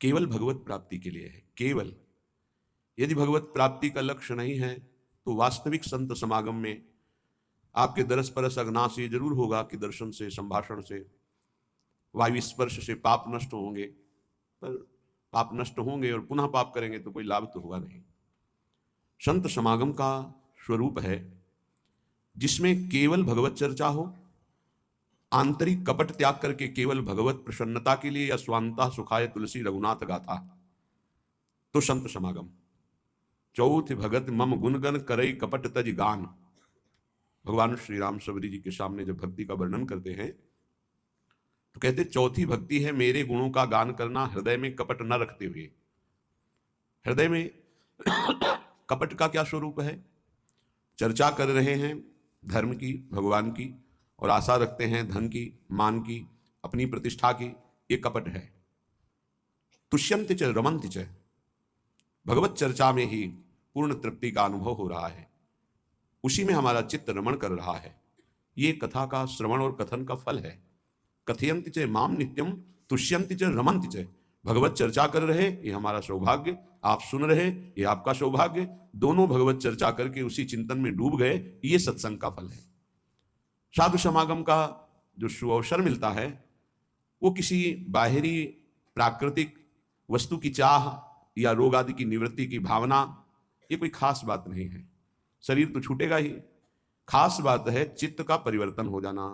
केवल भगवत प्राप्ति के लिए है। केवल यदि भगवत प्राप्ति का लक्ष्य नहीं है तो वास्तविक संत समागम में आपके दरस परस अग्नास ये जरूर होगा कि दर्शन से, संभाषण से, वायु स्पर्श से पाप नष्ट होंगे, पर पाप नष्ट होंगे और पुनः पाप करेंगे तो कोई लाभ तो होगा नहीं। संत समागम का स्वरूप है जिसमें केवल भगवत चर्चा हो, आंतरिक कपट त्याग करके केवल भगवत प्रसन्नता के लिए, या स्वांता सुखाय तुलसी रघुनाथ गाथा, तो संत समागम। चौथ भगत मम गुणगन करई कपट तज गान। भगवान श्री राम सबरी जी के सामने जब भक्ति का वर्णन करते हैं तो कहते चौथी भक्ति है मेरे गुणों का गान करना हृदय में कपट न रखते हुए। हृदय में कपट का क्या स्वरूप है? चर्चा कर रहे हैं धर्म की, भगवान की, और आशा रखते हैं धन की, मान की, अपनी प्रतिष्ठा की, ये कपट है। तुष्यंत च रमंत च, भगवत चर्चा में ही पूर्ण तृप्ति का अनुभव हो रहा है, उसी में हमारा चित्त रमण कर रहा है। ये कथा का श्रवण और कथन का फल है। कथयंत च माम नित्यम तुष्यंत च रमंत च, भगवत चर्चा कर रहे ये हमारा सौभाग्य, आप सुन रहे ये आपका सौभाग्य, दोनों भगवत चर्चा करके उसी चिंतन में डूब गए, ये सत्संग का फल है। साधु समागम का जो सुअवसर मिलता है वो किसी बाहरी प्राकृतिक वस्तु की चाह या रोग आदि की निवृत्ति की भावना, ये कोई खास बात नहीं है। शरीर तो छूटेगा ही, खास बात है चित्त का परिवर्तन हो जाना।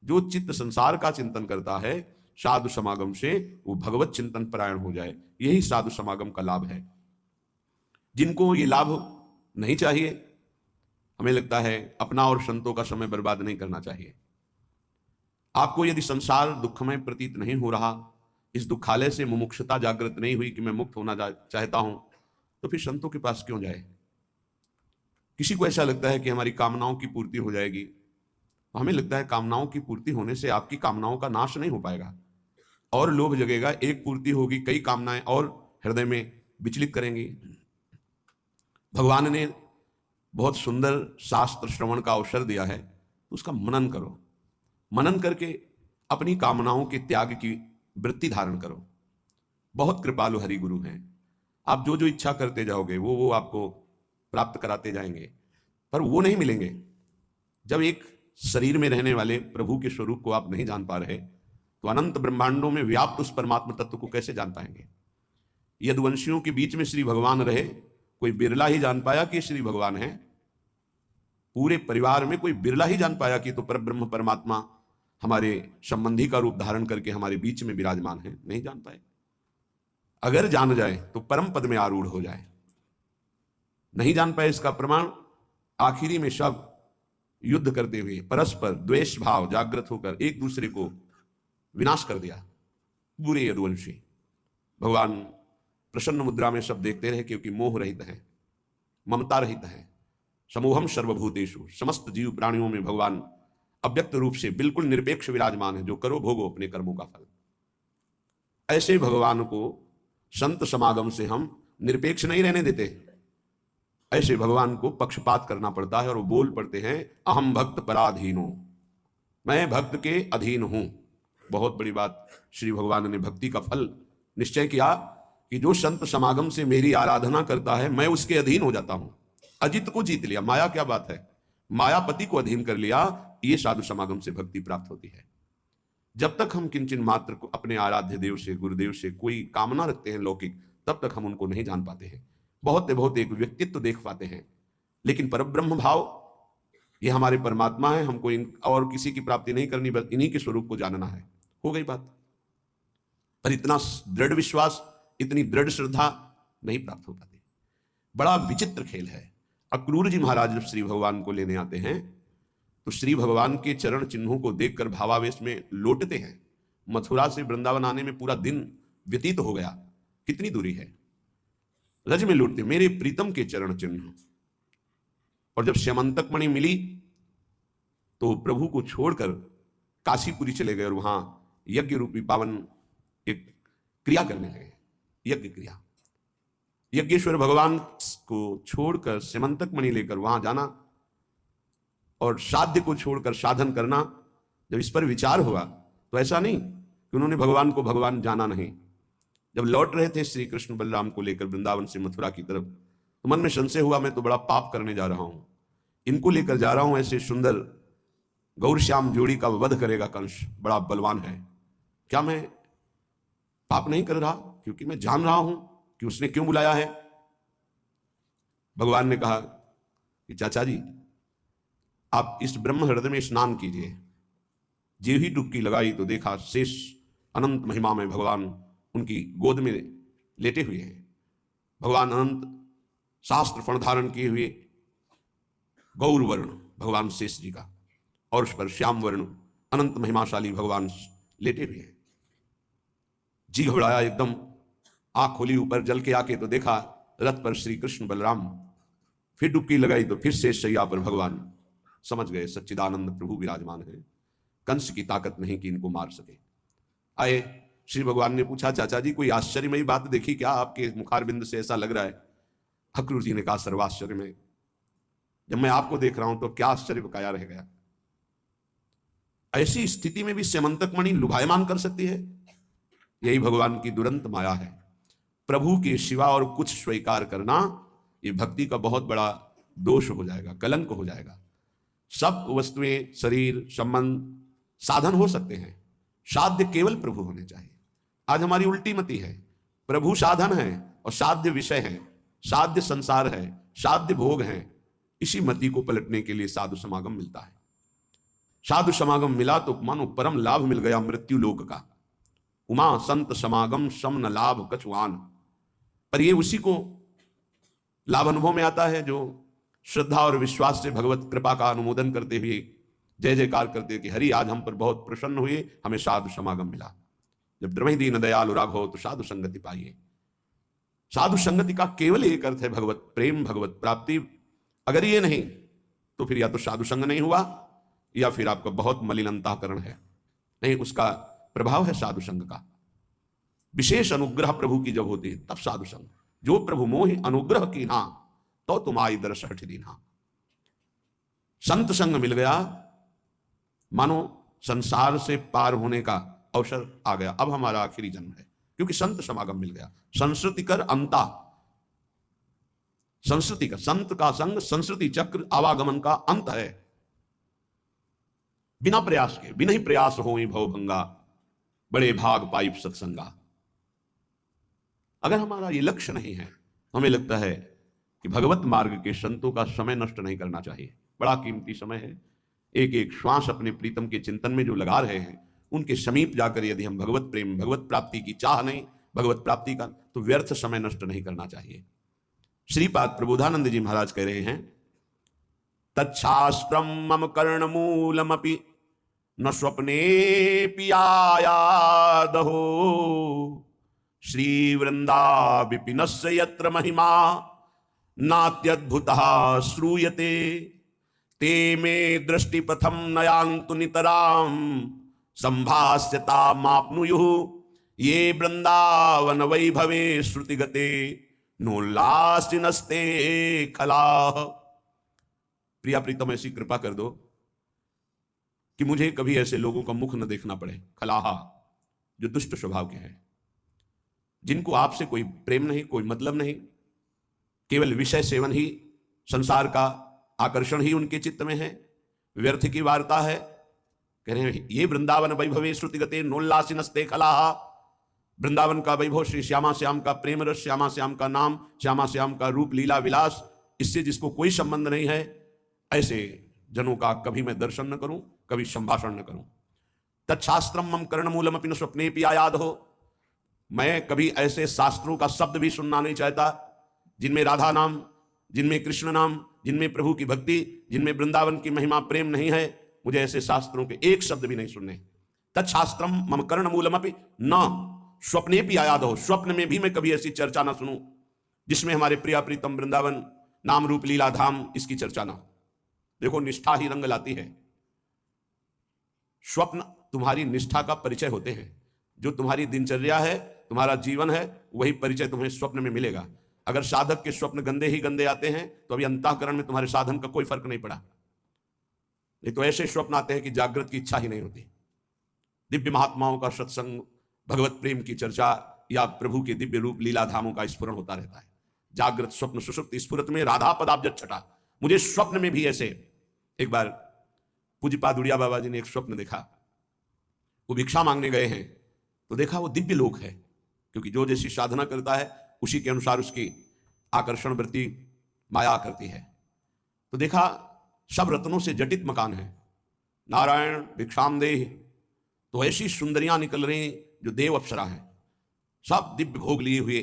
जो चित्त संसार का चिंतन करता है साधु समागम से वो भगवत चिंतन परायण हो जाए, यही साधु समागम का लाभ है। जिनको ये लाभ नहीं चाहिए, हमें लगता है अपना और संतों का समय बर्बाद नहीं करना चाहिए। आपको यदि संसार दुखमय प्रतीत नहीं हो रहा, इस दुखालय से मुमुक्षुता जागृत नहीं हुई कि मैं मुक्त होना चाहता हूं, तो फिर संतों के पास क्यों जाए? किसी को ऐसा लगता है कि हमारी कामनाओं की पूर्ति हो जाएगी, हमें लगता है कामनाओं की पूर्ति होने से आपकी कामनाओं का नाश नहीं हो पाएगा, और लोभ जगेगा। एक पूर्ति होगी, कई कामनाएं और हृदय में विचलित करेंगी। भगवान ने बहुत सुंदर शास्त्र श्रवण का अवसर दिया है, तो उसका मनन करो। मनन करके अपनी कामनाओं के त्याग की वृत्ति धारण करो। बहुत कृपालु हरि गुरु हैं, आप जो जो इच्छा करते जाओगे वो आपको प्राप्त कराते जाएंगे, पर वो नहीं मिलेंगे जब एक शरीर में रहने वाले प्रभु के स्वरूप को आप नहीं जान पा रहे, तो अनंत ब्रह्मांडों में व्याप्त उस परमात्मा तत्व को कैसे जान पाएंगे? यदुवंशियों के बीच में श्री भगवान रहे, कोई बिरला ही जान पाया कि श्री भगवान है। पूरे परिवार में कोई बिरला ही जान पाया कि तो परब्रह्म परमात्मा हमारे संबंधी का रूप धारण करके हमारे बीच में विराजमान है, नहीं जान पाए। अगर जान जाए तो परम पद में आरूढ़ हो जाए। नहीं जान पाए, इसका प्रमाण आखिरी में सब युद्ध करते हुए परस्पर द्वेष भाव जागृत होकर एक दूसरे को विनाश कर दिया। बुरे यदुवंशी भगवान प्रसन्न मुद्रा में सब देखते रहे, क्योंकि मोह रहित है, ममता रहित है। समूहम सर्वभूतेषु, समस्त जीव प्राणियों में भगवान अव्यक्त रूप से बिल्कुल निरपेक्ष विराजमान है। जो करो भोगो अपने कर्मों का फल। ऐसे भगवान को संत समागम से हम निरपेक्ष नहीं रहने देते, ऐसे भगवान को पक्षपात करना पड़ता है, और वो बोल पड़ते हैं अहम भक्त पराधीनो, मैं भक्त के अधीन हूं। बहुत बड़ी बात, श्री भगवान ने भक्ति का फल निश्चय किया कि जो संत समागम से मेरी आराधना करता है मैं उसके अधीन हो जाता हूं। अजित को जीत लिया, माया क्या बात है, मायापति को अधीन कर लिया। ये साधु समागम से भक्ति प्राप्त होती है। जब तक हम किंचन मात्र को अपने आराध्य देव से, गुरुदेव से कोई कामना रखते हैं लौकिक, तब तक हम उनको नहीं जान पाते हैं। बहुत एक व्यक्तित्व देख पाते हैं, लेकिन परब्रह्म भाव ये हमारे परमात्मा है, हमको और किसी की प्राप्ति नहीं करनी, बस इन्हीं के स्वरूप को जानना है। हो गई बात। पर इतना दृढ़ विश्वास, इतनी दृढ़ श्रद्धा नहीं प्राप्त हो पाती। बड़ा विचित्र खेल है। अक्रूर जी महाराज जब श्री भगवान को लेने आते हैं तो श्री भगवान के चरण चिन्हों को देखकर भावावेश में लौटते हैं। मथुरा से वृंदावन आने में पूरा दिन व्यतीत हो गया, कितनी दूरी है। रज में लौटते, मेरे प्रीतम के चरण चिन्ह। और जब श्यमंतक मणि मिली तो प्रभु को छोड़कर काशीपुरी चले गए और वहां यज्ञ रूपी पावन एक क्रिया करने लगे, यज्ञ क्रिया। यज्ञेश्वर भगवान को छोड़कर श्यमंतक मणि लेकर वहां जाना और साध्य को छोड़कर साधन करना, जब इस पर विचार हुआ तो ऐसा नहीं कि उन्होंने भगवान को भगवान जाना नहीं। जब लौट रहे थे श्री कृष्ण बलराम को लेकर वृंदावन से मथुरा की तरफ, तो मन में संशय हुआ, मैं तो बड़ा पाप करने जा रहा हूं, इनको लेकर जा रहा हूं, ऐसे सुंदर गौरश्याम जोड़ी का वध करेगा कंस, बड़ा बलवान है, क्या मैं पाप नहीं कर रहा? क्योंकि मैं जान रहा हूं कि उसने क्यों बुलाया है। भगवान ने कहा कि चाचा जी, आप इस ब्रह्म हृदय में स्नान कीजिए। जे ही डुबकी लगाई तो देखा शेष अनंत महिमा में भगवान उनकी गोद में लेटे हुए हैं। भगवान अनंत शास्त्र फण धारण किए हुए, गौर वर्ण भगवान शेष जी का, और उस पर श्याम वर्ण अनंत महिमाशाली भगवान लेटे हुए हैं। जी घबराया एकदम, आंख खोली ऊपर जल के आके तो देखा रथ पर श्री कृष्ण बलराम। फिर डुबकी लगाई तो फिर शेष शैया पर भगवान। समझ गए सच्चिदानंद प्रभु विराजमान है, कंस की ताकत नहीं कि इनको मार सके। आए, श्री भगवान ने पूछा, चाचा जी कोई आश्चर्यमयी बात देखी क्या? आपके मुखारबिंद से ऐसा लग रहा है। अक्रूर जी ने कहा, सर्वाश्चर्य में, जब मैं आपको देख रहा हूं तो क्या आश्चर्य बकाया रह गया। ऐसी स्थिति में भी स्यमंतक मणि लुभायमान कर सकती है, यही भगवान की दुरंत माया है। प्रभु के सिवा और कुछ स्वीकार करना ये भक्ति का बहुत बड़ा दोष हो जाएगा, कलंक हो जाएगा। सब वस्तुएं, शरीर, संबंध साधन हो सकते हैं, साध्य केवल प्रभु होने चाहिए। आज हमारी उल्टी मति है, प्रभु साधन है और साध्य विषय है, साध्य संसार है, साध्य भोग है। इसी मति को पलटने के लिए साधु समागम मिलता है। साधु समागम मिला तो मानो परम लाभ मिल गया मृत्यु लोक का। उमा संत समागम सम न लाभ कछुआन। पर ये उसी को लाभ अनुभव में आता है जो श्रद्धा और विश्वास से भगवत कृपा का अनुमोदन करते हुए जय जयकार करते हुए कि हरि आज हम पर बहुत प्रसन्न हुए, हमें साधु समागम मिला। जब द्रवहि दीन दयालु राघव तो साधु संगति पाइए। साधु संगति का केवल एक अर्थ है भगवत प्रेम, भगवत प्राप्ति। अगर ये नहीं तो फिर या तो साधु संग नहीं हुआ या फिर आपका बहुत मलिन अंतःकरण है, नहीं उसका प्रभाव है साधु संग का। विशेष अनुग्रह प्रभु की जब होती है तब साधु संग। जो प्रभु मोहि अनुग्रह की ना तो तुम आई दरस हठ दीना। संत संग मिल गया, मानो संसार से पार होने का अवसर आ गया। अब हमारा आखिरी जन्म है क्योंकि संत समागम मिल गया। संस्कृति कर अंता, संस्कृति का, संत का संग संस्कृति चक्र आवागमन का अंत है। बिना प्रयास के, बिना ही प्रयास हो भवभंगा, बड़े भाग पाइप सत्संगा। अगर हमारा ये लक्ष्य नहीं है, हमें लगता है कि भगवत मार्ग के संतों का समय नष्ट नहीं करना चाहिए। बड़ा कीमती समय है। एक एक श्वास अपने प्रीतम के चिंतन में जो लगा रहे हैं, उनके समीप जाकर यदि हम भगवत प्रेम, भगवत प्राप्ति की चाह नहीं, भगवत प्राप्ति का, तो व्यर्थ समय नष्ट नहीं करना चाहिए। श्रीपाद प्रबोधानंद जी महाराज कह रहे हैं, तच्छास्त्रम मम कर्णमूलमपि न स्वप्ने पियायादहो श्री वृंदा विपिनस्य यत्र महिमा नात्यद्भुतः श्रूयते ते मे दृष्टिपथम नयांतु नितराम संभास्यता माप्नुयुः ये वृंदावन वैभवे श्रुतिगते नोल्लासिनस्ते खलाः। प्रिया प्रीतम ऐसी कृपा कर दो कि मुझे कभी ऐसे लोगों का मुख न देखना पड़े, खलाहा, जो दुष्ट स्वभाव के हैं, जिनको आपसे कोई प्रेम नहीं, कोई मतलब नहीं, केवल विषय सेवन ही, संसार का आकर्षण ही उनके चित्त में है, व्यर्थ की वार्ता है। कह रहे हैं ये वृंदावन वैभवे श्रुतिगते नोल्लासिनस्ते खलाहा। वृंदावन का वैभव, श्री श्यामा श्याम का प्रेम रस, श्यामा श्याम का नाम, श्यामा श्याम का रूप लीला विलास, इससे जिसको कोई संबंध नहीं है, ऐसे जनों का कभी मैं दर्शन न करूं, कभी संभाषण न करूं। तच्छास्त्रम मम कर्णमूलमपि न स्वप्नेपि आयादहो। मैं कभी ऐसे शास्त्रों का शब्द भी सुनना नहीं चाहता जिनमें राधा नाम, जिनमें कृष्ण नाम, जिनमें प्रभु की भक्ति, जिनमें वृंदावन की महिमा प्रेम नहीं है। मुझे ऐसे शास्त्रों के एक शब्द भी नहीं सुनने। तच्छास्त्रम मम कर्णमूलमपि न स्वप्नेपि आयादहो। स्वप्न में भी मैं कभी ऐसी चर्चा ना सुनूं जिसमें हमारे प्रिया प्रीतम वृंदावन नाम रूप लीला धाम इसकी चर्चा ना। देखो, निष्ठा ही रंग लाती है। स्वप्न तुम्हारी निष्ठा का परिचय होते हैं। जो तुम्हारी दिनचर्या है, तुम्हारा जीवन है, वही परिचय तुम्हें स्वप्न में मिलेगा। अगर साधक के स्वप्न गंदे ही गंदे आते हैं तो अभी अंतःकरण में तुम्हारे साधन का कोई फर्क नहीं पड़ा। नहीं तो ऐसे स्वप्न आते हैं कि जागृत की इच्छा ही नहीं होती। दिव्य महात्माओं का सत्संग, भगवत प्रेम की चर्चा, या प्रभु के दिव्य रूप लीला धामों का स्फुरण होता रहता है। जागृत स्वप्न सुषुप्त स्फुरत में राधा पदाब्ज छटा। मुझे स्वप्न में भी ऐसे, एक बार पूज्यपाद उड़िया बाबा जी ने एक स्वप्न देखा। वो भिक्षा मांगने गए हैं तो देखा वो दिव्य लोक है, क्योंकि जो जैसी साधना करता है उसी के अनुसार उसकी आकर्षण वृत्ति माया करती है। तो देखा सब रत्नों से जटित मकान है। नारायण भिक्षाम देहि, तो ऐसी सुंदरियां निकल रही जो देव अप्सरा हैं, सब दिव्य भोग लिए हुए,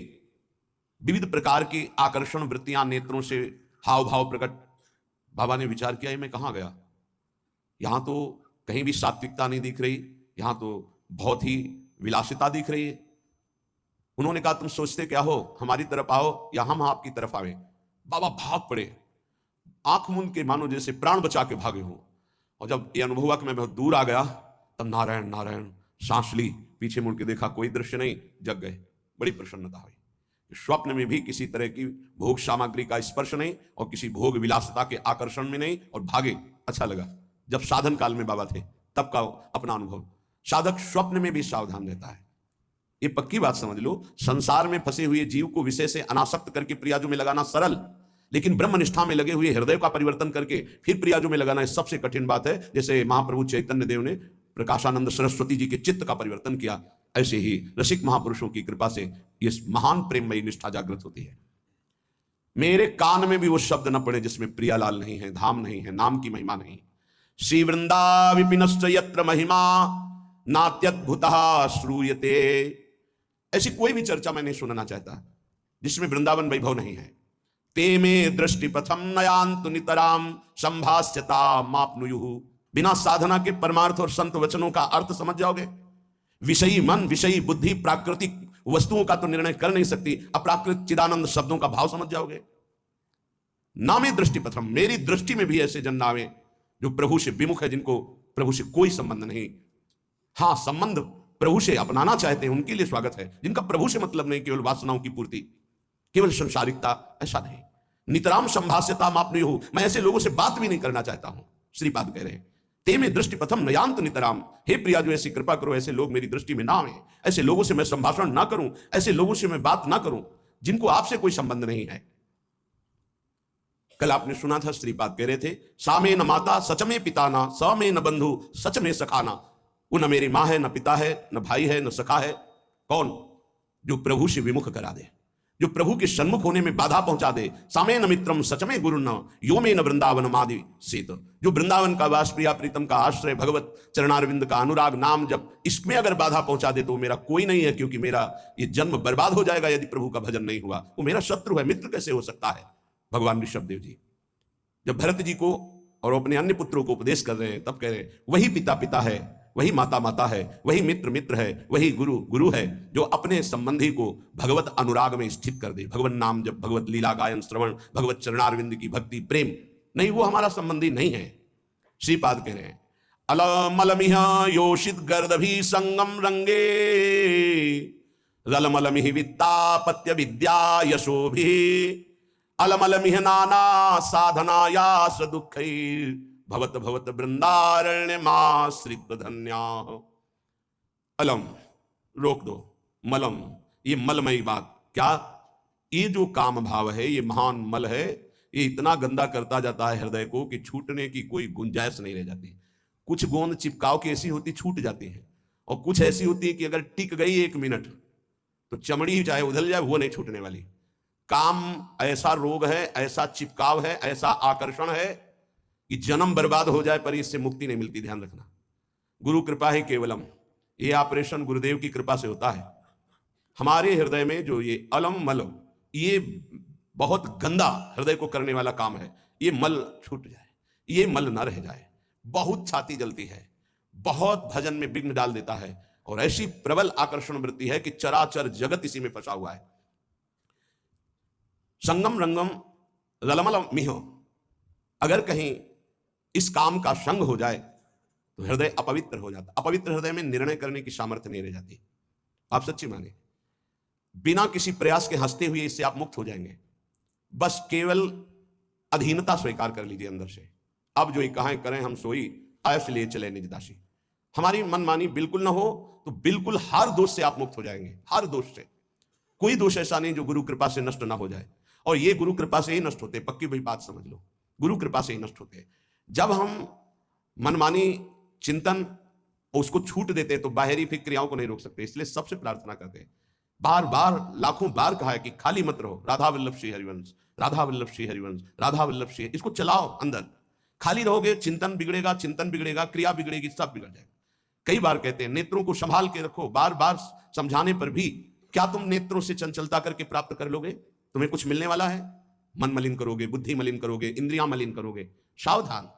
विविध प्रकार की आकर्षण वृत्तियां नेत्रों से हाव भाव प्रकट। बाबा ने विचार किया, मैं कहां गया, यहां तो कहीं भी सात्विकता नहीं दिख रही, यहां तो बहुत ही विलासिता दिख रही है। उन्होंने कहा तुम सोचते क्या हो, हमारी तरफ आओ या हम आपकी तरफ आवे। बाबा भाग पड़े, आंख मूंद के मानो जैसे प्राण बचा के भागे हों। और जब ये अनुभव हुआ कि मैं बहुत दूर आ गया, तब नारायण नारायण सांस ली, पीछे मुड़ के देखा कोई दृश्य नहीं, जग गए। बड़ी प्रसन्नता हुई। स्वप्न में भी किसी तरह की भोग सामग्री का स्पर्श नहीं और किसी भोग विलासता के आकर्षण में नहीं, और भागे। अच्छा लगा। जब साधन काल में बाबा थे तब का अपना अनुभव। साधक स्वप्न में भी सावधान रहता है। ये पक्की बात समझ लो, संसार में फंसे हुए जीव को विषय से अनासक्त करके प्रियाजों में लगाना सरल, लेकिन ब्रह्मनिष्ठा में लगे हुए हृदय का परिवर्तन करके फिर प्रियाजों में लगाना सबसे कठिन बात है। जैसे महाप्रभु चैतन्य देव ने प्रकाशानंद सरस्वती जी के चित्त का परिवर्तन किया, ऐसे ही रसिक महापुरुषों की कृपा से ये महान प्रेममयी निष्ठा जागृत होती है। मेरे कान में भी वो शब्द न पड़े जिसमें प्रियालाल नहीं है, धाम नहीं है, नाम की महिमा नहीं। श्री वृंदा विपिनश्च यत्र महिमा नात्यद्भुतः श्रूयते। ऐसी कोई भी चर्चा मैं नहीं सुनना चाहता जिसमें वृंदावन वैभव नहीं है। ते में दृष्टि पथम नयांतु नितराम संभाष्यता मापनुयुः। बिना साधना के परमार्थ और संत वचनों का अर्थ समझ जाओगे। विषयी मन, विषयी बुद्धि प्राकृतिक वस्तुओं का तो निर्णय कर नहीं सकती, अप्राकृत चिदानंद शब्दों का भाव समझ जाओगे। नामे दृष्टि पथम, मेरी दृष्टि में भी ऐसे जन नावे जो प्रभु से विमुख है, जिनको प्रभु से कोई संबंध नहीं। हाँ, संबंध प्रभु से अपनाना चाहते हैं उनके लिए स्वागत है, जिनका प्रभु से मतलब नहीं, केवल वासनाओं की पूर्ति, केवल संसारिकता, ऐसा नहीं। नितराम संभाष्यता मापनुयुः, मैं ऐसे लोगों से बात भी नहीं करना चाहता हूं। श्रीपाद कह रहे हैं ते में दृष्टि पथम नयांत नितराम, हे प्रिया जो ऐसी कृपा करो ऐसे लोग मेरी दृष्टि में ना आए, ऐसे लोगों से मैं संभाषण ना करूं, ऐसे लोगों से मैं बात ना करूं जिनको आपसे कोई संबंध नहीं है। कल आपने सुना था श्रीपाद कह रहे थे सामे न माता सच में पिता ना, स में न बंधु सच में सखाना। वो न मेरी मां है, न पिता है, न भाई है, न सखा है। कौन? जो प्रभु से विमुख करा दे, जो प्रभु के सन्मुख होने में बाधा पहुंचा दे। सामे न मित्रम सच में गुरु न यो में न वृंदावन मादि सीत। जो वृंदावन का वास, प्रिया प्रीतम का आश्रय, भगवत चरणारविंद का अनुराग, नाम जब इसमें अगर बाधा पहुंचा दे तो मेरा कोई नहीं है, क्योंकि मेरा ये जन्म बर्बाद हो जाएगा यदि प्रभु का भजन नहीं हुआ। वो मेरा शत्रु है, मित्र कैसे हो सकता है? भगवान ऋषभदेव जी जब भरत जी को और अपने अन्य पुत्रों को उपदेश कर रहे हैं तब कह रहे हैं वही पिता पिता है, वही माता माता है, वही मित्र मित्र है, वही गुरु गुरु है, जो अपने संबंधी को भगवत अनुराग में स्थित कर दे। भगवत नाम जब, भगवत लीला गायन श्रवण, भगवत चरणारविंद की भक्ति प्रेम नहीं, वो हमारा संबंधी नहीं है। श्रीपाद कह रहे हैं अलमलमिह योषित गर्दभी संगम रंगे रलमलमिह वित्तापत्य विद्या यशोभि अलमलमिह नाना साधनायास दुःखैर् भवत भवत वृंदारण्य माश्रित धन्या। अलम रोक दो, मलम ये मलमयी बात। क्या? ये जो काम भाव है ये महान मल है, ये इतना गंदा करता जाता है हृदय को कि छूटने की कोई गुंजाइश नहीं रह जाती। कुछ गोंद चिपकाव की ऐसी होती छूट जाती है, और कुछ ऐसी होती है कि अगर टिक गई 1 मिनट तो चमड़ी ही चाहे उधल जाए वो नहीं छूटने वाली। काम ऐसा रोग है, ऐसा चिपकाव है, ऐसा आकर्षण है कि जन्म बर्बाद हो जाए पर इससे मुक्ति नहीं मिलती। ध्यान रखना, गुरु कृपा ही केवलम। ये ऑपरेशन गुरुदेव की कृपा से होता है। हमारे हृदय में जो ये अलम मलम, ये बहुत गंदा हृदय को करने वाला काम है। ये मल छूट जाए, ये मल न रह जाए। बहुत छाती जलती है, बहुत भजन में विघ्न डाल देता है, और ऐसी प्रबल आकर्षण वृत्ति है कि चराचर जगत इसी में फंसा हुआ है। संगम रंगम रलमलम मिह, अगर कहीं इस काम का संग हो जाए तो हृदय अपवित्र हो जाता। अपवित्र हृदय में निर्णय करने की सामर्थ्य नहीं रह जाती। आप सच्ची माने, बिना किसी प्रयास के हंसते हुए इससे आप मुक्त हो जाएंगे। बस केवल अधीनता स्वीकार कर लीजिए अंदर से। अब जो कहां करें हम सोई, ऐसे लिए चले निज दासी। हमारी मनमानी बिल्कुल ना हो तो बिल्कुल हर दोष से आप मुक्त हो जाएंगे। हर दोष से, कोई दोष ऐसा नहीं जो गुरु कृपा से नष्ट ना हो जाए। और ये गुरु कृपा से ही नष्ट होते, पक्की भाई बात समझ लो, गुरु कृपा से ही नष्ट होते। जब हम मनमानी चिंतन उसको छूट देते तो बाहरी फिर क्रियाओं को नहीं रोक सकते। इसलिए सबसे प्रार्थना करते हैं, बार बार लाखों बार कहा है कि खाली मत रहो। राधा वल्लभ श्री हरिवंश, राधा वल्लभ श्री हरिवंश, राधा वल्लभ श्री, इसको चलाओ अंदर। खाली रहोगे चिंतन बिगड़ेगा, चिंतन बिगड़ेगा, क्रिया बिगड़ेगी, सब बिगड़ जाएगा। कई बार कहते हैं नेत्रों को संभाल के रखो, बार बार समझाने पर भी क्या तुम नेत्रों से चंचलता करके प्राप्त कर लोगे? तुम्हें कुछ मिलने वाला है? मन मलिन करोगे, बुद्धि मलिन करोगे, इंद्रियां मलिन करोगे। सावधान।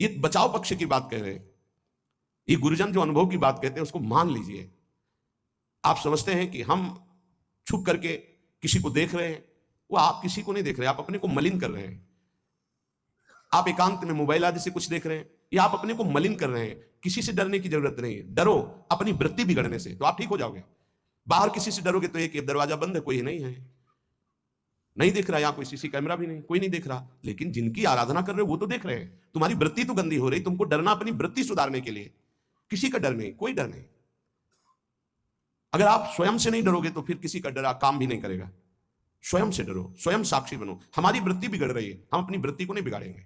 ये बचाव पक्ष की बात कह रहे हैं, ये गुरुजन जो अनुभव की बात कहते हैं उसको मान लीजिए। आप समझते हैं कि हम छुप करके किसी को देख रहे हैं, वो आप किसी को नहीं देख रहे, आप अपने को मलिन कर रहे हैं। आप एकांत में मोबाइल आदि से कुछ देख रहे हैं, या आप अपने को मलिन कर रहे हैं। किसी से डरने की जरूरत नहीं है। डरो अपनी वृत्ति बिगड़ने से तो आप ठीक हो जाओगे। बाहर किसी से डरोगे तो एक दरवाजा बंद है, कोई नहीं है, नहीं दिख रहा, यहाँ कोई सीसी कैमरा भी नहीं, कोई नहीं देख रहा। लेकिन जिनकी आराधना कर रहे हो वो तो देख रहे हैं। तुम्हारी वृत्ति तो गंदी हो रही, तुमको डरना अपनी वृत्ति सुधारने के लिए। किसी का डर नहीं, कोई डर नहीं। अगर आप स्वयं से नहीं डरोगे तो फिर किसी का डर काम भी नहीं करेगा। स्वयं से डरो, स्वयं साक्षी बनो। हमारी वृत्ति बिगड़ रही है, हम अपनी वृत्ति को नहीं बिगाड़ेंगे।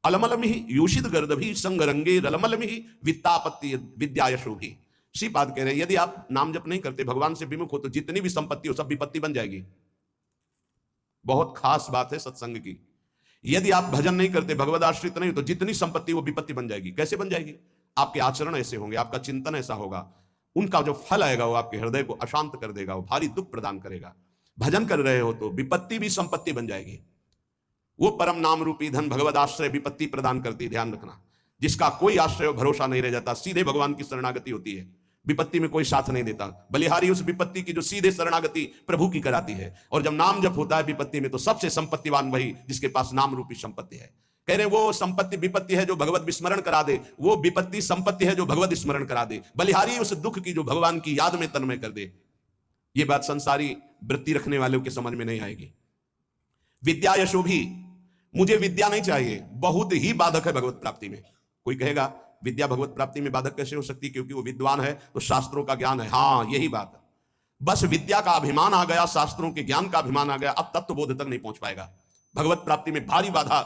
अलमलम ही योषित गर्दभी संग रंगे रलमलम ही वित्तापत्ति विद्या यशोभी। श्रीपाद कह रहे हैं यदि आप नाम जप नहीं करते, भगवान से विमुख हो, तो जितनी भी संपत्ति हो सब विपत्ति बन जाएगी। बहुत खास बात है सत्संग की। यदि आप भजन नहीं करते, भगवद आश्रित नहीं हो, तो जितनी संपत्ति वो विपत्ति बन जाएगी। कैसे बन जाएगी? आपके आचरण ऐसे होंगे, आपका चिंतन ऐसा होगा, उनका जो फल आएगा वो आपके हृदय को अशांत कर देगा, वो भारी दुख प्रदान करेगा। भजन कर रहे हो तो विपत्ति भी संपत्ति बन जाएगी। वो परम नाम रूपी धन भगवद आश्रय विपत्ति प्रदान करती है, ध्यान रखना। जिसका कोई आश्रय भरोसा नहीं रह जाता, सीधे भगवान की शरणागति होती है, विपत्ति में कोई साथ नहीं देता। बलिहारी उस विपत्ति की जो सीधे शरणागति प्रभु की कराती है। और जब नाम जप होता है विपत्ति में, तो सबसे संपत्तिवान वही जिसके पास नाम रूपी संपत्ति है। कह रहे वो संपत्ति विपत्ति है जो भगवत विस्मरण करा दे, वो विपत्ति संपत्ति है जो भगवत स्मरण करा दे। बलिहारी उस दुख की जो भगवान की याद में तन्मय कर दे। ये बात संसारी वृत्ति रखने वालों के समझ में नहीं आएगी। विद्या यशो भी, मुझे विद्या नहीं चाहिए, बहुत ही बाधक है भगवत प्राप्ति में। कोई कहेगा विद्या भगवत प्राप्ति में बाधक कैसे हो सकती? क्योंकि वो विद्वान है तो शास्त्रों का ज्ञान है। हाँ, यही बात है। बस विद्या का अभिमान आ गया, शास्त्रों के ज्ञान का अभिमान आ गया, अब तत्व बोध तक नहीं पहुंच पाएगा। भगवत प्राप्ति में भारी बाधा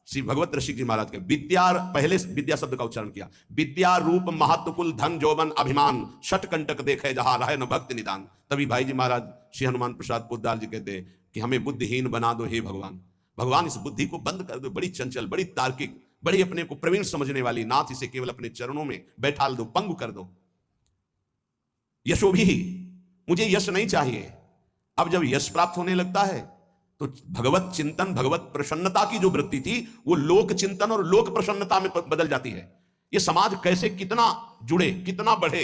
श्री भगवत ऋषि जी महाराज के। विद्या, पहले विद्या शब्द का उच्चारण किया। विद्या रूप महत्व कुल धन जौवन अभिमान, षट कंटक देखे जहां रहे न भक्ति निदान। तभी भाई जी महाराज श्री हनुमान प्रसाद पोद्दार जी कहते हैं कि हमें बुद्धिहीन बना दो हे भगवान। भगवान इस बुद्धि को बंद कर दो, बड़ी चंचल, बड़ी तार्किक, बड़ी अपने को प्रवीण समझने वाली। नाथ इसे केवल अपने चरणों में बैठा दो, पंगु कर दो। यशो भी, मुझे यश नहीं चाहिए। अब जब यश प्राप्त होने लगता है तो भगवत चिंतन, भगवत प्रसन्नता की जो वृत्ति थी वो लोक चिंतन और लोक प्रसन्नता में बदल जाती है। ये समाज कैसे कितना जुड़े, कितना बढ़े,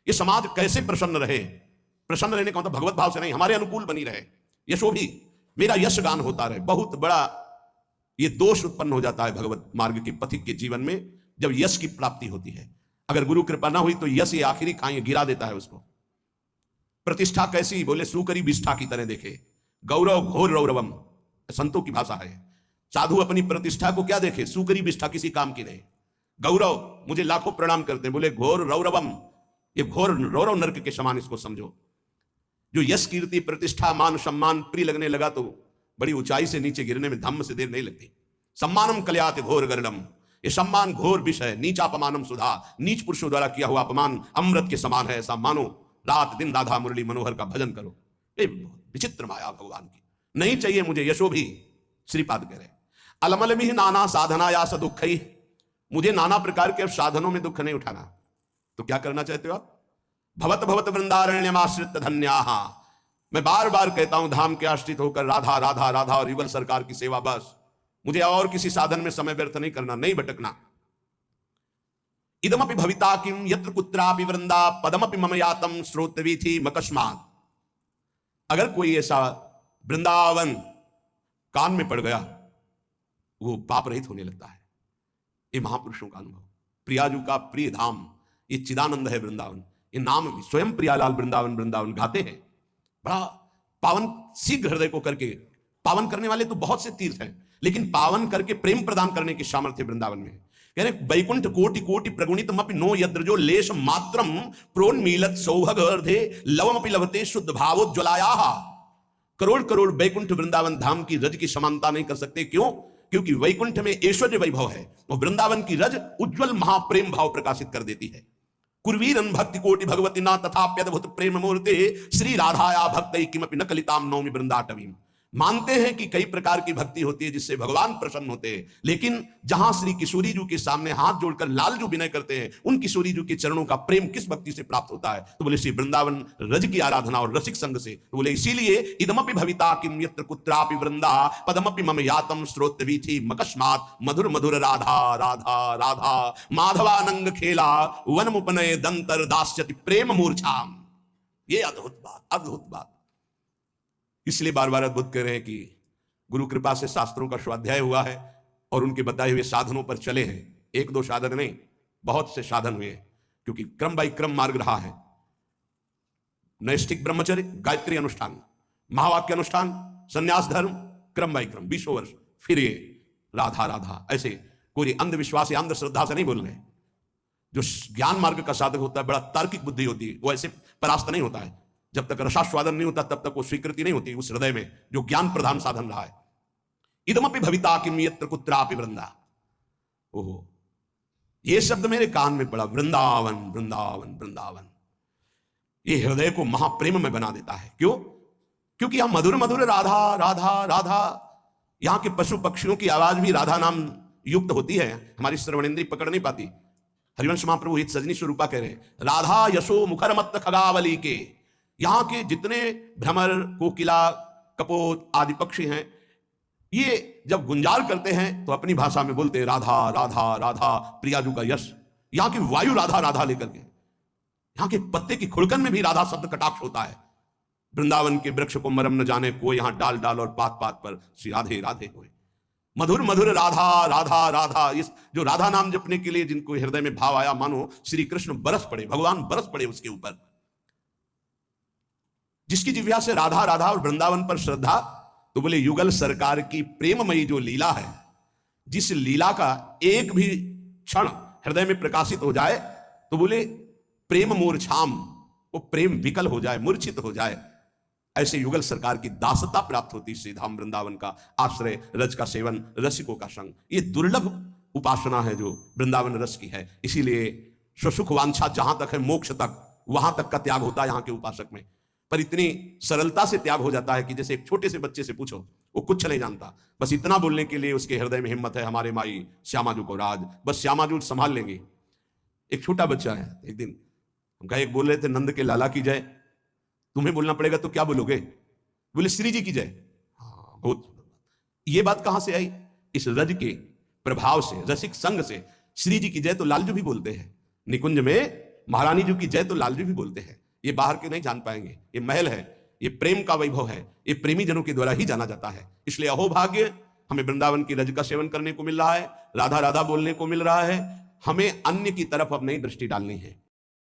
ये समाज कैसे प्रसन्न रहे। प्रसन्न रहने का मतलब भगवत भाव से नहीं, हमारे अनुकूल बनी रहे। यशो भी, मेरा यश गान होता रहे। बहुत बड़ा ये दोष उत्पन्न हो जाता है भगवत मार्ग के पथिक के जीवन में जब यश की प्राप्ति होती है। अगर गुरु कृपा ना हुई तो यश ये आखिरी खाई गिरा देता है उसको। प्रतिष्ठा कैसी? बोले सुकरी विष्ठा की तरह देखे, गौरव घोर रौरवम, संतों की भाषा है। साधु अपनी प्रतिष्ठा को क्या देखे? सुकरी विष्ठा, किसी काम की नहीं। गौरव, मुझे लाखों प्रणाम करते हैं, बोले घोर रौरवम, ये घोर रौरव नरक के समान इसको समझो। जो यश कीर्ति प्रतिष्ठा मान सम्मान प्रिय लगने लगा तो बड़ी ऊंचाई से नीचे गिरने में धम्म से देर नहीं लगती। सम्मानम कल्यात घोर गरलम, ये सम्मान घोर विष है। नीचापमानम सुधा, नीच पुरुषों द्वारा किया हुआ अपमान अमृत के समान है। ऐसा मानो, रात दिन राधा मुरली मनोहर का भजन करो। ये विचित्र माया भगवान की। नहीं चाहिए मुझे यशो भी। श्रीपाद कह रहे अलमलमी नाना साधना या स दुख ही, मुझे नाना प्रकार के साधनों में दुख नहीं उठाना। तो क्या करना चाहते हो आप? भवत भवत वृंदारण्यमाश्रित धन्याहा, मैं बार बार कहता हूं धाम के आश्रित होकर राधा राधा राधा और युगल सरकार की सेवा, बस। मुझे और किसी साधन में समय व्यर्थ नहीं करना, नहीं भटकना। इदमपि भविता किम यत्र कुत्रापि वृंदा पदमपि मम यातम श्रोतवीथि मकस्मात्। अगर कोई ऐसा वृंदावन कान में पड़ गया, वो पाप रहित होने लगता है। ये महापुरुषों का अनुभव। प्रियाजू का प्रिय धाम, ये चिदानंद है वृंदावन। ये नाम भी स्वयं प्रियालाल वृंदावन वृंदावन गाते हैं। बड़ा पावन शीघ्र हृदय को करके, पावन करने वाले तो बहुत से तीर्थ हैं, लेकिन पावन करके प्रेम प्रदान करने की सामर्थ्य वृंदावन में। कह रहे वैकुंठ कोटि कोटि प्रगुणितमपि नो यद्रजो लेश मात्रम प्रोन्मीलत सौभगर्धे लवमपि लभते शुद्ध भावोज्ज्वलायाः। करोड़ करोड़ वैकुंठ वृंदावन धाम की रज की समानता नहीं कर सकते। क्यों? क्योंकि वैकुंठ में ऐश्वर्य वैभव है और वृंदावन की रज उज्जवल महाप्रेम भाव प्रकाशित कर देती है। कुर्वीरन भक्ति कोटि भगवती ना तथाप्यद्भुत प्रेम मूर्ते श्री राधाया भक्तै किमपि न कलिताम नौमि वृंदाटवीम। मानते हैं कि कई प्रकार की भक्ति होती है जिससे भगवान प्रसन्न होते हैं, लेकिन जहां श्री किशोरी जी के सामने हाथ जोड़कर लाल जो विनय करते हैं, उन किशोरी जी के चरणों का प्रेम किस भक्ति से प्राप्त होता है? तो बोले श्री वृंदावन रज की आराधना और रसिक संग से। तो बोले इसीलिए इदमपि भविता किम यत्र कुत्रापि वृंदा पदमपि मम यातम श्रोतवीथि मकस्मात् मधुर मधुर राधा राधा राधा माधवानंग खेला वनमुपनय दंतर दास्यति प्रेम मूर्छाम। ये अद्भुत बात, अद्भुत बात। इसलिए बार बार अद्भुत कह रहे हैं कि गुरु कृपा से शास्त्रों का स्वाध्याय हुआ है और उनके बताए हुए साधनों पर चले हैं। एक दो साधन नहीं, बहुत से साधन हुए हैं, क्योंकि क्रम बाई क्रम मार्ग रहा है। नैष्ठिक ब्रह्मचर्य, गायत्री अनुष्ठान, महावाक्य अनुष्ठान, संन्यास धर्म, क्रम बाई क्रम 20 वर्ष, फिर ये राधा राधा। ऐसे कोई अंधविश्वास या अंधश्रद्धा से नहीं बोल रहे। जो ज्ञान मार्ग का साधक होता है, बड़ा तार्किक बुद्धि होती है, वो ऐसे परास्त नहीं होता है। जब तक रसास्वादन नहीं होता तब तक वो स्वीकृति नहीं होती उस हृदय में जो ज्ञान प्रधान साधन रहा है। इदमपि भविता किम यत्र कुत्रापि वृंदा। ओहो, ये शब्द मेरे कान में पड़ा, वृंदावन वृंदावन वृंदावन। ये हृदय को महाप्रेम में बना देता है। क्यों? क्योंकि यहां मधुर मधुर राधा राधा राधा। यहां के पशु पक्षियों की आवाज भी राधा नाम युक्त होती है, हमारी श्रवणेन्द्रिय पकड़ नहीं पाती। हरिवंश महाप्रभु हित सजनी स्वरूपा कह रहे हैं, राधा यशो मुखर मत खगावली के। यहां के जितने भ्रमर, कोकिला, कपोत आदि पक्षी हैं, ये जब गुंजार करते हैं तो अपनी भाषा में बोलते हैं राधा राधा राधा प्रियाजू का यश। यहां की वायु राधा राधा लेकर के, यहां के पत्ते की खुड़कन में भी राधा शब्द कटाक्ष होता है। वृंदावन के वृक्ष को मरम न जाने को, यहां डाल डाल और पात पात पर श्री राधे राधे हुए। मधुर मधुर राधा राधा राधा। इस जो राधा नाम जपने के लिए जिनको हृदय में भाव आया, मानो श्री कृष्ण बरस पड़े, भगवान बरस पड़े उसके ऊपर। जिसकी जिह्वा से राधा राधा और वृंदावन पर श्रद्धा, तो बोले युगल सरकार की प्रेममयी जो लीला है, जिस लीला का एक भी क्षण हृदय में प्रकाशित हो जाए तो बोले प्रेम मूर्छाम, वो प्रेम विकल हो जाए, मूर्छित हो जाए। ऐसे युगल सरकार की दासता प्राप्त होती श्री धाम वृंदावन का आश्रय, रज का सेवन, रसिकों का संग। ये दुर्लभ उपासना है जो वृंदावन रस की है। इसीलिए स्वसुख वांछा जहां तक है, मोक्ष तक, वहां तक का त्याग होता है यहाँ के उपासक में। पर इतनी सरलता से त्याग हो जाता है कि जैसे एक छोटे से बच्चे से पूछो, वो कुछ नहीं जानता, बस इतना बोलने के लिए उसके हृदय में हिम्मत है, हमारे माई श्यामाजू को राज, बस श्यामाजू संभाल लेंगे। एक छोटा बच्चा है, एक दिन हम कहा, एक बोल रहे थे नंद के लाला की जय, तुम्हें बोलना पड़ेगा तो क्या बोलोगे? बोले श्री जी की जय। हाँ, बहुत। ये बात कहां से आई? इस रज के प्रभाव से, रसिक संग से। श्री जी की जय तो लालजू भी बोलते हैं, निकुंज में महारानी जी की जय तो लालजू भी बोलते हैं। ये बाहर के नहीं जान पाएंगे, ये महल है, ये प्रेम का वैभव है, ये प्रेमी जनों के द्वारा ही जाना जाता है। इसलिए अहो भाग्य, हमें वृंदावन की रज का सेवन करने को मिल रहा है, राधा राधा बोलने को मिल रहा है। हमें अन्य की तरफ अब नहीं दृष्टि डालनी है।